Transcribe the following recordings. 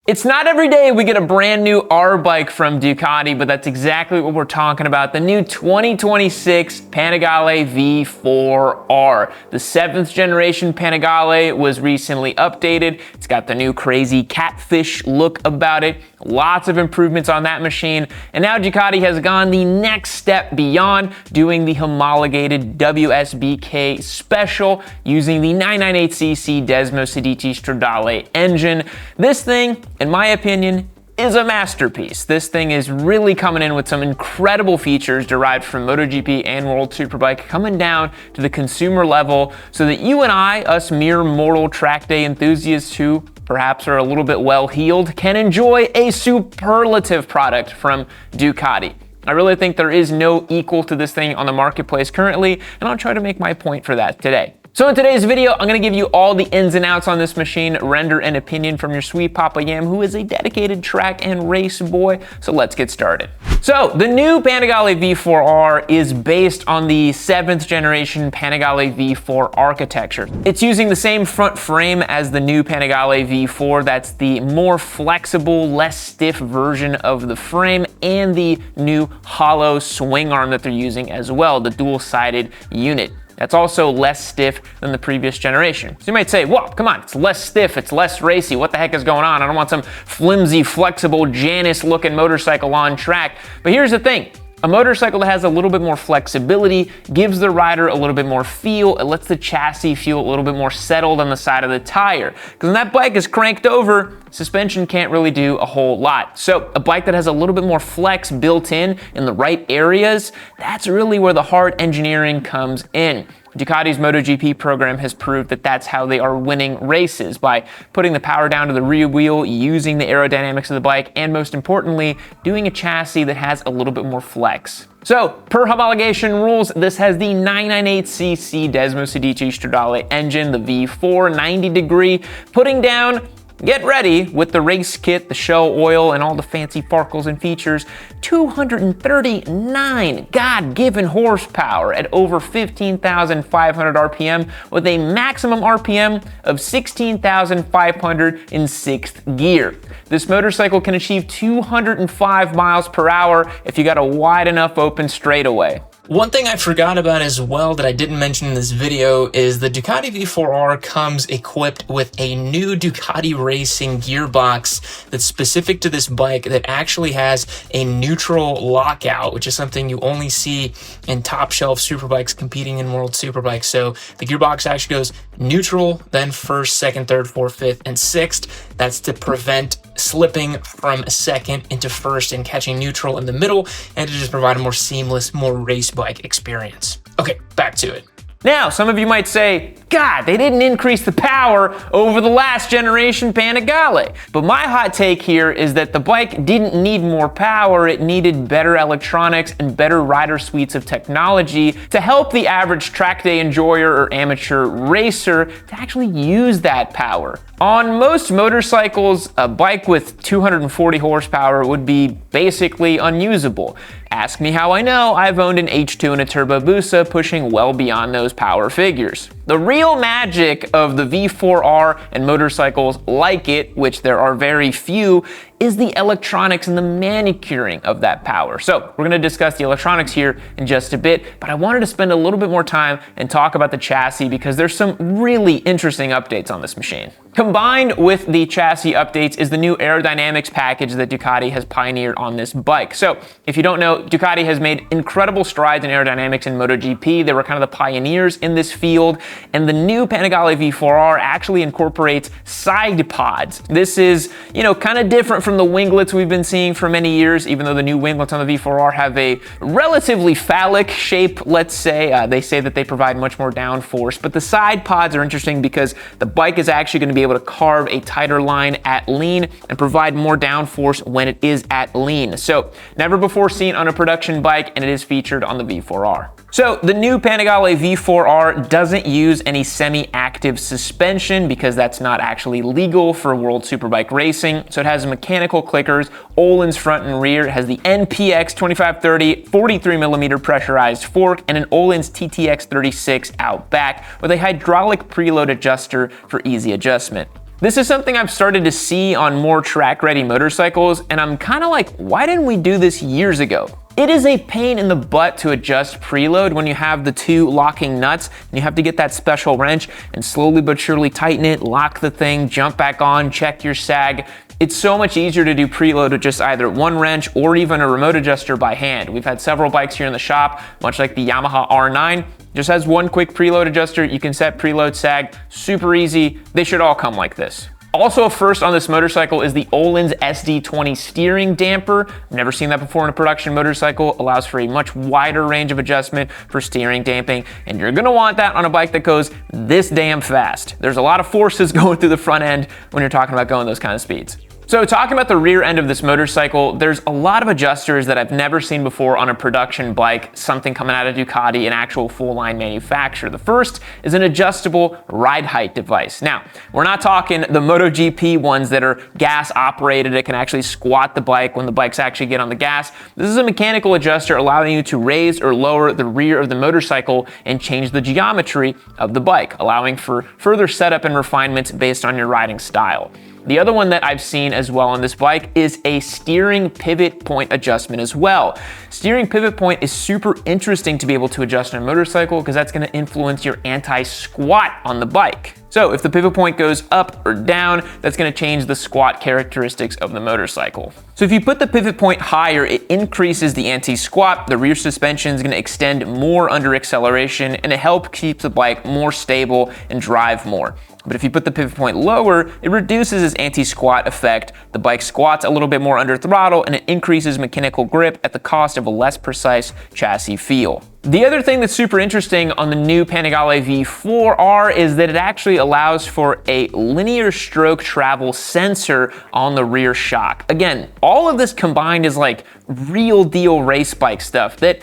It's not every day we get a brand new R bike from Ducati, but that's exactly what we're talking about. The new 2026 Panigale V4R. The 7th generation Panigale was recently updated. It's got the new crazy catfish look about it. Lots of improvements on that machine. And now Ducati has gone the next step beyond, doing the homologated WSBK Special using the 998cc Desmo Sedici Stradale engine. This thing, in my opinion, is a masterpiece. This thing is really coming in with some incredible features derived from MotoGP and World Superbike, coming down to the consumer level so that you and I, us mere mortal track day enthusiasts who perhaps are a little bit well-heeled, can enjoy a superlative product from Ducati. I really think there is no equal to this thing on the marketplace currently, and I'll try to make my point for that today. So in today's video, I'm gonna give you all the ins and outs on this machine, render an opinion from your sweet Papa Yam, who is a dedicated track and race boy. So let's get started. So the new Panigale V4R is based on the 7th generation Panigale V4 architecture. It's using the same front frame as the new Panigale V4. That's the more flexible, less stiff version of the frame, and the new hollow swing arm that they're using as well, the dual-sided unit. That's also less stiff than the previous generation. So you might say, well, come on, it's less stiff, it's less racy, what the heck is going on? I don't want some flimsy, flexible, Janus-looking motorcycle on track. But here's the thing. A motorcycle that has a little bit more flexibility gives the rider a little bit more feel. It lets the chassis feel a little bit more settled on the side of the tire. Because when that bike is cranked over, suspension can't really do a whole lot. So a bike that has a little bit more flex built in the right areas, that's really where the hard engineering comes in. Ducati's MotoGP program has proved that that's how they are winning races, by putting the power down to the rear wheel, using the aerodynamics of the bike, and most importantly, doing a chassis that has a little bit more flex. So, per homologation rules, this has the 998cc Desmo Sedici Stradale engine, the V4, 90 degree, putting down, get ready, with the race kit, the shell oil, and all the fancy farkles and features, 239 God-given horsepower at over 15,500 RPM with a maximum RPM of 16,500 in 6th gear. This motorcycle can achieve 205 miles per hour if you got a wide enough open straightaway. One thing I forgot about as well that I didn't mention in this video is the Ducati V4R comes equipped with a new Ducati Racing gearbox that's specific to this bike that actually has a neutral lockout, which is something you only see in top shelf superbikes competing in World Superbike. So the gearbox actually goes neutral, then first, second, third, fourth, fifth, and sixth. That's to prevent slipping from second into first and catching neutral in the middle, and to just provide a more seamless, more race bike experience. Okay, back to it. Now, some of you might say, God, they didn't increase the power over the last generation Panigale. But my hot take here is that the bike didn't need more power, it needed better electronics and better rider suites of technology to help the average track day enjoyer or amateur racer to actually use that power. On most motorcycles, a bike with 240 horsepower would be basically unusable. Ask me how I know. I've owned an H2 and a Turbo Hayabusa, pushing well beyond those power figures. The real magic of the V4R and motorcycles like it, which there are very few, is the electronics and the manicuring of that power. So we're gonna discuss the electronics here in just a bit, but I wanted to spend a little bit more time and talk about the chassis because there's some really interesting updates on this machine. Combined with the chassis updates is the new aerodynamics package that Ducati has pioneered on this bike. So if you don't know, Ducati has made incredible strides in aerodynamics in MotoGP. They were kind of the pioneers in this field, and the new Panigale V4R actually incorporates side pods. This is, kind of different from the winglets we've been seeing for many years, even though the new winglets on the V4R have a relatively phallic shape, let's say. They say that they provide much more downforce, but the side pods are interesting because the bike is actually going to be able to carve a tighter line at lean and provide more downforce when it is at lean. So never before seen on a production bike, and it is featured on the V4R. So the new Panigale V4R doesn't use any semi-active suspension because that's not actually legal for World Superbike racing. So it has mechanical clickers, Öhlins front and rear. It has the NPX 2530 43mm pressurized fork and an Öhlins TTX 36 out back with a hydraulic preload adjuster for easy adjustment. This is something I've started to see on more track-ready motorcycles, and I'm kind of like, why didn't we do this years ago? It is a pain in the butt to adjust preload when you have the two locking nuts, and you have to get that special wrench and slowly but surely tighten it, lock the thing, jump back on, check your sag. It's so much easier to do preload with just either one wrench or even a remote adjuster by hand. We've had several bikes here in the shop, much like the Yamaha R9. Just has one quick preload adjuster. You can set preload sag, super easy. They should all come like this. Also a first on this motorcycle is the Öhlins SD20 steering damper. Never seen that before in a production motorcycle. Allows for a much wider range of adjustment for steering damping, and you're gonna want that on a bike that goes this damn fast. There's a lot of forces going through the front end when you're talking about going those kind of speeds. So talking about the rear end of this motorcycle, there's a lot of adjusters that I've never seen before on a production bike, something coming out of Ducati, an actual full line manufacturer. The first is an adjustable ride height device. Now, we're not talking the MotoGP ones that are gas operated. It can actually squat the bike when the bikes actually get on the gas. This is a mechanical adjuster allowing you to raise or lower the rear of the motorcycle and change the geometry of the bike, allowing for further setup and refinements based on your riding style. The other one that I've seen as well on this bike is a steering pivot point adjustment as well. Steering pivot point is super interesting to be able to adjust on a motorcycle because that's going to influence your anti-squat on the bike. So if the pivot point goes up or down, that's going to change the squat characteristics of the motorcycle. So if you put the pivot point higher, it increases the anti-squat, the rear suspension is going to extend more under acceleration, and it helps keep the bike more stable and drive more. But if you put the pivot point lower, it reduces its anti-squat effect. The bike squats a little bit more under throttle, and it increases mechanical grip at the cost of a less precise chassis feel. The other thing that's super interesting on the new Panigale V4R is that it actually allows for a linear stroke travel sensor on the rear shock. Again, all of this combined is like real deal race bike stuff that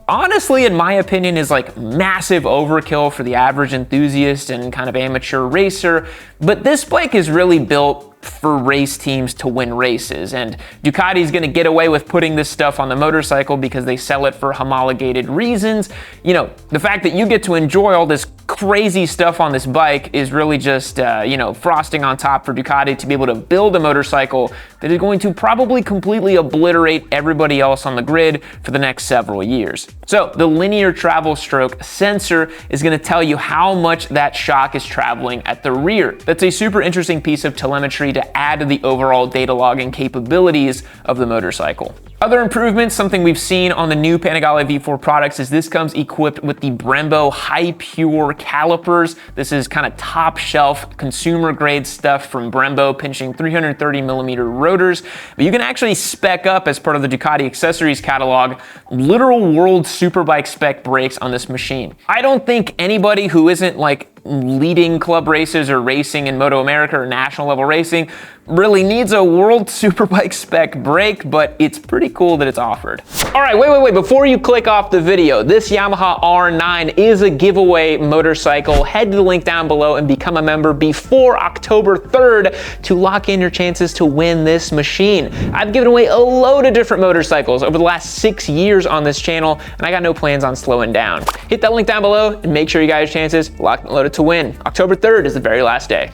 honestly, in my opinion, is like massive overkill for the average enthusiast and kind of amateur racer. But this bike is really built for race teams to win races, and Ducati's gonna get away with putting this stuff on the motorcycle because they sell it for homologated reasons. You know, the fact that you get to enjoy all this crazy stuff on this bike is really just, you know, frosting on top for Ducati to be able to build a motorcycle that is going to probably completely obliterate everybody else on the grid for the next several years. So the linear travel stroke sensor is gonna tell you how much that shock is traveling at the rear. That's a super interesting piece of telemetry to add to the overall data logging capabilities of the motorcycle. Other improvements, something we've seen on the new Panigale V4 products, is this comes equipped with the Brembo High Pure calipers. This is kind of top shelf consumer grade stuff from Brembo, pinching 330mm rotors. But you can actually spec up, as part of the Ducati accessories catalog, literal world superbike spec brakes on this machine. I don't think anybody who isn't like leading club races or racing in Moto America or national level racing really needs a world superbike spec brake, but it's pretty cool that it's offered. All right, wait, before you click off the video, this Yamaha R9 is a giveaway motorcycle. Head to the link down below and become a member before October 3rd to lock in your chances to win this machine. I've given away a load of different motorcycles over the last 6 years on this channel, and I got no plans on slowing down. Hit that link down below and make sure you got your chances locked and loaded to win. October 3rd is the very last day.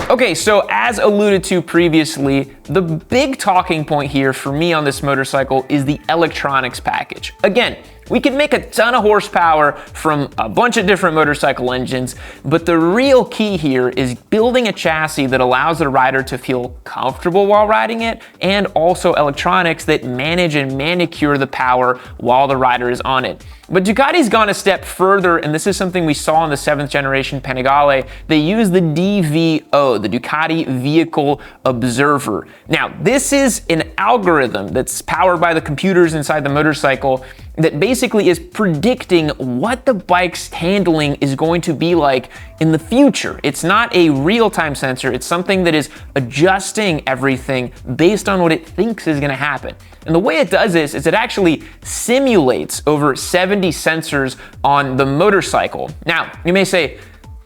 Okay, so as alluded to previously, the big talking point here for me on this motorcycle is the electronics package. Again, we can make a ton of horsepower from a bunch of different motorcycle engines, but the real key here is building a chassis that allows the rider to feel comfortable while riding it, and also electronics that manage and manicure the power while the rider is on it. But Ducati's gone a step further, and this is something we saw in the 7th generation Panigale. They use the DVO, the Ducati Vehicle Observer. Now, this is an algorithm that's powered by the computers inside the motorcycle that basically is predicting what the bike's handling is going to be like in the future. It's not a real-time sensor, it's something that is adjusting everything based on what it thinks is gonna happen. And the way it does this is it actually simulates over 70 sensors on the motorcycle. Now, you may say,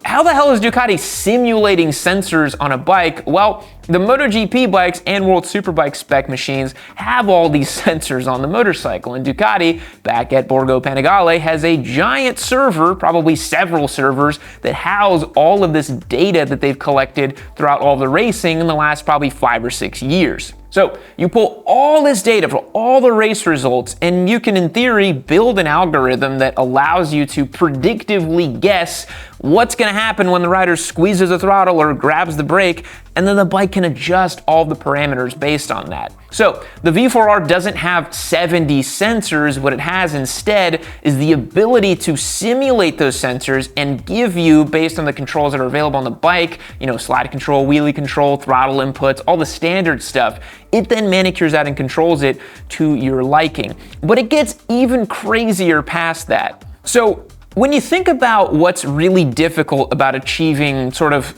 how the hell is Ducati simulating sensors on a bike? Well, the MotoGP bikes and World Superbike spec machines have all these sensors on the motorcycle, and Ducati, back at Borgo Panigale, has a giant server, probably several servers, that house all of this data that they've collected throughout all the racing in the last probably 5 or 6 years. So you pull all this data for all the race results, and you can, in theory, build an algorithm that allows you to predictively guess what's going to happen when the rider squeezes the throttle or grabs the brake, and then the bike can adjust all the parameters based on that. So the V4R doesn't have 70 sensors. What it has instead is the ability to simulate those sensors and give you, based on the controls that are available on the bike, slide control, wheelie control, throttle inputs, all the standard stuff. It then manicures that and controls it to your liking. But it gets even crazier past that. So when you think about what's really difficult about achieving sort of,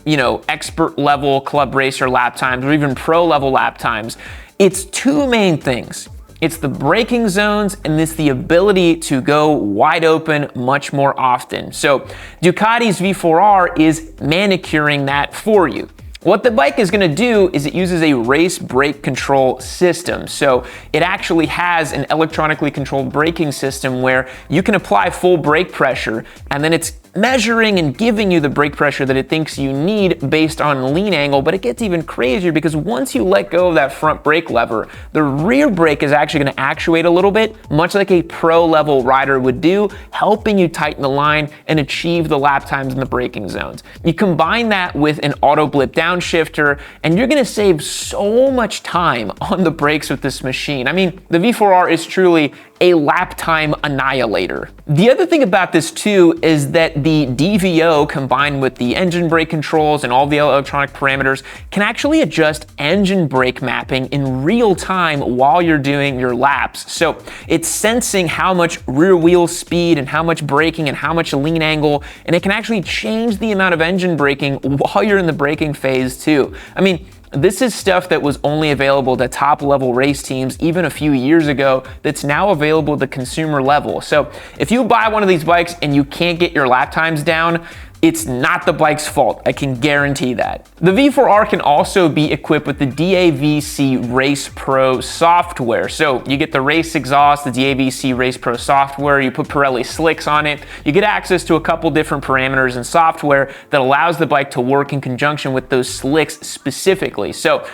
expert level club racer lap times or even pro level lap times, it's two main things. It's the braking zones, and it's the ability to go wide open much more often. So Ducati's V4R is manicuring that for you. What the bike is going to do is it uses a race brake control system. So it actually has an electronically controlled braking system where you can apply full brake pressure, and then it's measuring and giving you the brake pressure that it thinks you need based on lean angle. But it gets even crazier because once you let go of that front brake lever, the rear brake is actually going to actuate a little bit, much like a pro level rider would do, helping you tighten the line and achieve the lap times in the braking zones. You combine that with an auto blip downshifter, and you're going to save so much time on the brakes with this machine. I mean, the V4R is truly a lap time annihilator. The other thing about this too is that the DVO combined with the engine brake controls and all the electronic parameters can actually adjust engine brake mapping in real time while you're doing your laps. So it's sensing how much rear wheel speed and how much braking and how much lean angle, and it can actually change the amount of engine braking while you're in the braking phase too. I mean, this is stuff that was only available to top level race teams even a few years ago that's now available at the consumer level. So if you buy one of these bikes and you can't get your lap times down, it's not the bike's fault, I can guarantee that. The V4R can also be equipped with the DAVC Race Pro software. So you get the race exhaust, the DAVC Race Pro software, you put Pirelli slicks on it, you get access to a couple different parameters and software that allows the bike to work in conjunction with those slicks specifically. So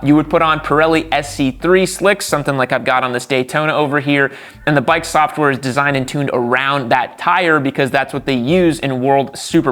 you would put on Pirelli SC3 slicks, something like I've got on this Daytona over here, and the bike software is designed and tuned around that tire because that's what they use in World Superbike.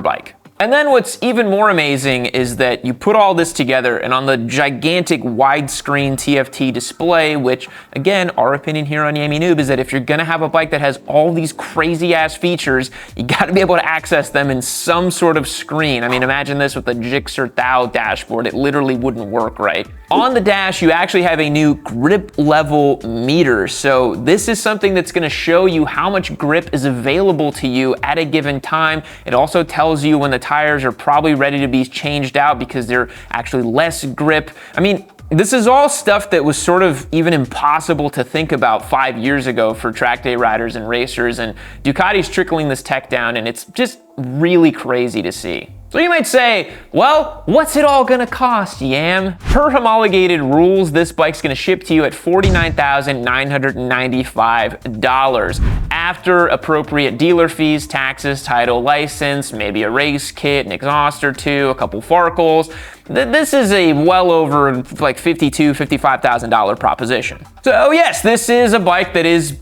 And then what's even more amazing is that you put all this together, and on the gigantic widescreen TFT display, which again, our opinion here on Yami Noob is that if you're gonna have a bike that has all these crazy ass features, you gotta be able to access them in some sort of screen. I mean, imagine this with a Gixxer Thou dashboard, it literally wouldn't work right. On the dash, you actually have a new grip level meter. So this is something that's gonna show you how much grip is available to you at a given time. It also tells you when the tires are probably ready to be changed out because they're actually less grip. I mean, this is all stuff that was sort of even impossible to think about 5 years ago for track day riders and racers, and Ducati's trickling this tech down, and it's just really crazy to see. So you might say, well, what's it all gonna cost, Yam? Per homologated rules, this bike's gonna ship to you at $49,995 after appropriate dealer fees, taxes, title, license, maybe a race kit, an exhaust or two, a couple Farkles. This is a well over like $52,000, $55,000 proposition. So yes, this is a bike that is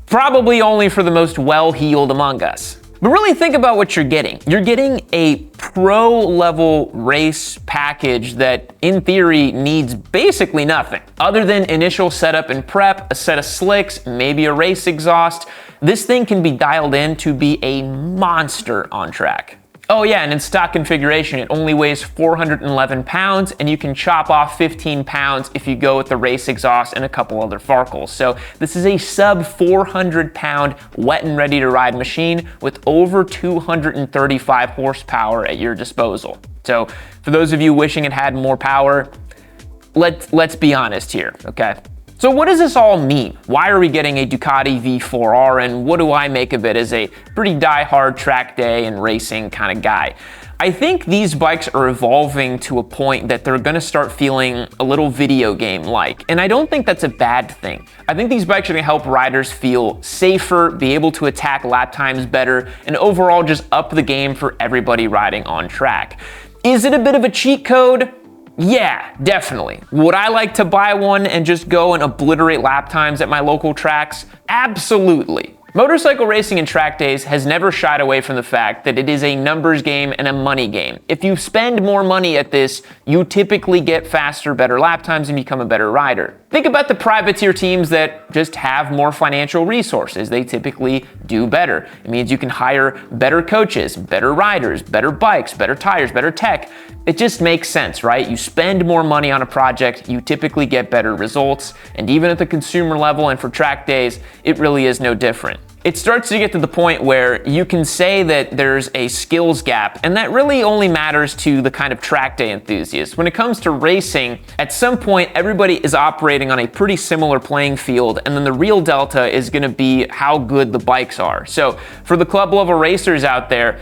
probably only for the most well-heeled among us. But really think about what you're getting. You're getting a pro level race package that in theory needs basically nothing other than initial setup and prep, a set of slicks, maybe a race exhaust. This thing can be dialed in to be a monster on track. Oh yeah, and in stock configuration, it only weighs 411 pounds, and you can chop off 15 pounds if you go with the race exhaust and a couple other Farkles. So this is a sub 400 pound wet and ready to ride machine with over 235 horsepower at your disposal. So for those of you wishing it had more power, let's be honest here, okay? So what does this all mean? Why are we getting a Ducati V4R, and what do I make of it as a pretty die-hard track day and racing kind of guy? I think these bikes are evolving to a point that they're gonna start feeling a little video game-like, and I don't think that's a bad thing. I think these bikes are gonna help riders feel safer, be able to attack lap times better, and overall just up the game for everybody riding on track. Is it a bit of a cheat code? Yeah, definitely. Would I like to buy one and just go and obliterate lap times at my local tracks? Absolutely. Motorcycle racing and track days has never shied away from the fact that it is a numbers game and a money game. If you spend more money at this, you typically get faster, better lap times and become a better rider. Think about the privateer teams that just have more financial resources. They typically do better. It means you can hire better coaches, better riders, better bikes, better tires, better tech. It just makes sense, right? You spend more money on a project, you typically get better results, and even at the consumer level and for track days, it really is no different. It starts to get to the point where you can say that there's a skills gap, and that really only matters to the kind of track day enthusiast. When it comes to racing, at some point, everybody is operating on a pretty similar playing field, and then the real delta is gonna be how good the bikes are. So for the club level racers out there,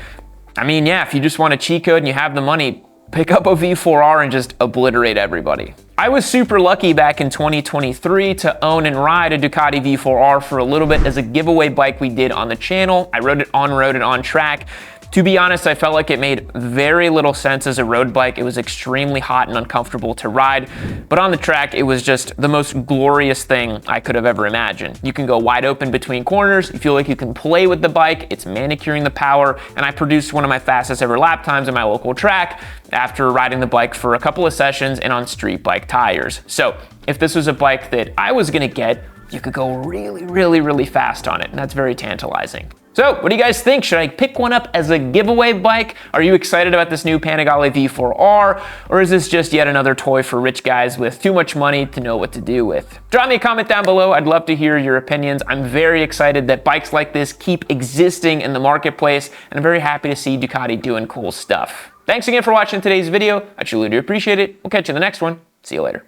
I mean, yeah, if you just want a cheat code and you have the money, pick up a V4R and just obliterate everybody. I was super lucky back in 2023 to own and ride a Ducati V4R for a little bit as a giveaway bike we did on the channel. I rode it on-road and on track. To be honest, I felt like it made very little sense as a road bike. It was extremely hot and uncomfortable to ride, but on the track, it was just the most glorious thing I could have ever imagined. You can go wide open between corners. You feel like you can play with the bike. It's manicuring the power, and I produced one of my fastest ever lap times on my local track after riding the bike for a couple of sessions and on street bike tires. So if this was a bike that I was gonna get, you could go really, really, really fast on it, and that's very tantalizing. So, what do you guys think? Should I pick one up as a giveaway bike? Are you excited about this new Panigale V4R? Or is this just yet another toy for rich guys with too much money to know what to do with? Drop me a comment down below. I'd love to hear your opinions. I'm very excited that bikes like this keep existing in the marketplace, and I'm very happy to see Ducati doing cool stuff. Thanks again for watching today's video. I truly do appreciate it. We'll catch you in the next one. See you later.